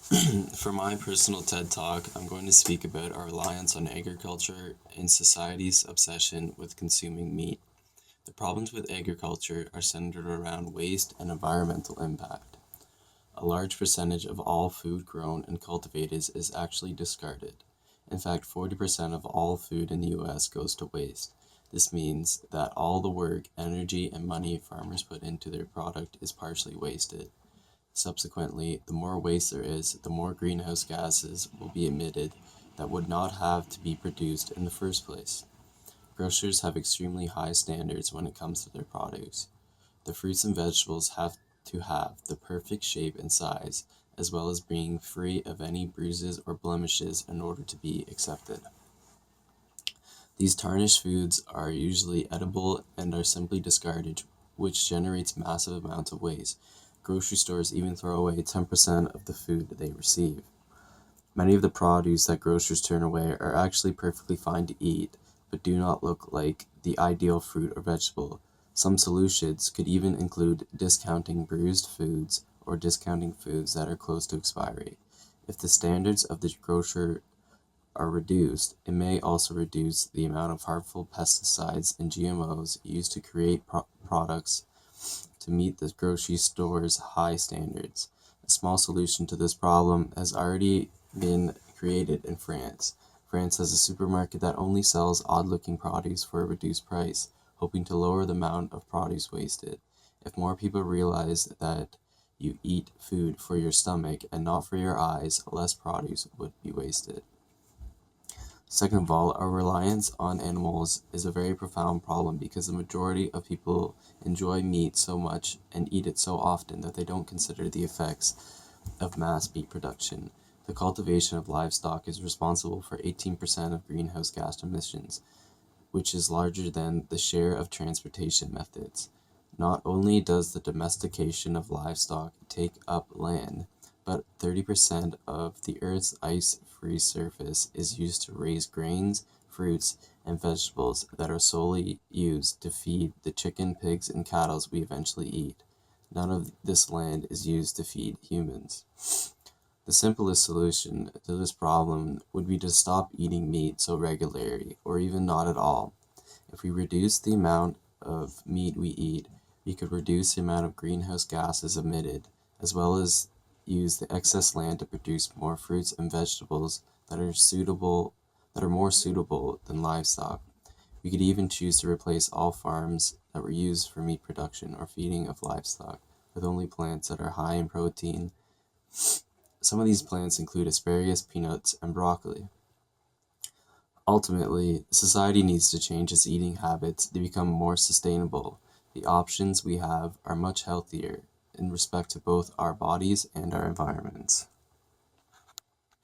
For my personal TED Talk, I'm going to speak about our reliance on agriculture and society's obsession with consuming meat. The problems with agriculture are centered around waste and environmental impact. A large percentage of all food grown and cultivated is actually discarded. In fact, 40% of all food in the US goes to waste. This means that all the work, energy, and money farmers put into their product is partially wasted. Subsequently, the more waste there is, the more greenhouse gases will be emitted that would not have to be produced in the first place. Grocers have extremely high standards when it comes to their produce. The fruits and vegetables have to have the perfect shape and size, as well as being free of any bruises or blemishes in order to be accepted. These tarnished foods are usually edible and are simply discarded, which generates massive amounts of waste. Grocery stores even throw away 10% of the food they receive. Many of the produce that grocers turn away are actually perfectly fine to eat, but do not look like the ideal fruit or vegetable. Some solutions could even include discounting bruised foods or discounting foods that are close to expiry. If the standards of the grocer are reduced, it may also reduce the amount of harmful pesticides and GMOs used to create products to meet the grocery store's high standards. A small solution to this problem has already been created in France. France has a supermarket that only sells odd-looking produce for a reduced price, hoping to lower the amount of produce wasted. If more people realize that you eat food for your stomach and not for your eyes, less produce would be wasted. Second of all, our reliance on animals is a very profound problem because the majority of people enjoy meat so much and eat it so often that they don't consider the effects of mass meat production. The cultivation of livestock is responsible for 18% of greenhouse gas emissions, which is larger than the share of transportation methods. Not only does the domestication of livestock take up land, but 30% of the Earth's ice-free surface is used to raise grains, fruits, and vegetables that are solely used to feed the chicken, pigs, and cattle we eventually eat. None of this land is used to feed humans. The simplest solution to this problem would be to stop eating meat so regularly, or even not at all. If we reduce the amount of meat we eat, we could reduce the amount of greenhouse gases emitted, as well as use the excess land to produce more fruits and vegetables that are more suitable than livestock. We could even choose to replace all farms that were used for meat production or feeding of livestock with only plants that are high in protein. Some of these plants include asparagus, peanuts, and broccoli. Ultimately, society needs to change its eating habits to become more sustainable. The options we have are much healthier in respect to both our bodies and our environments.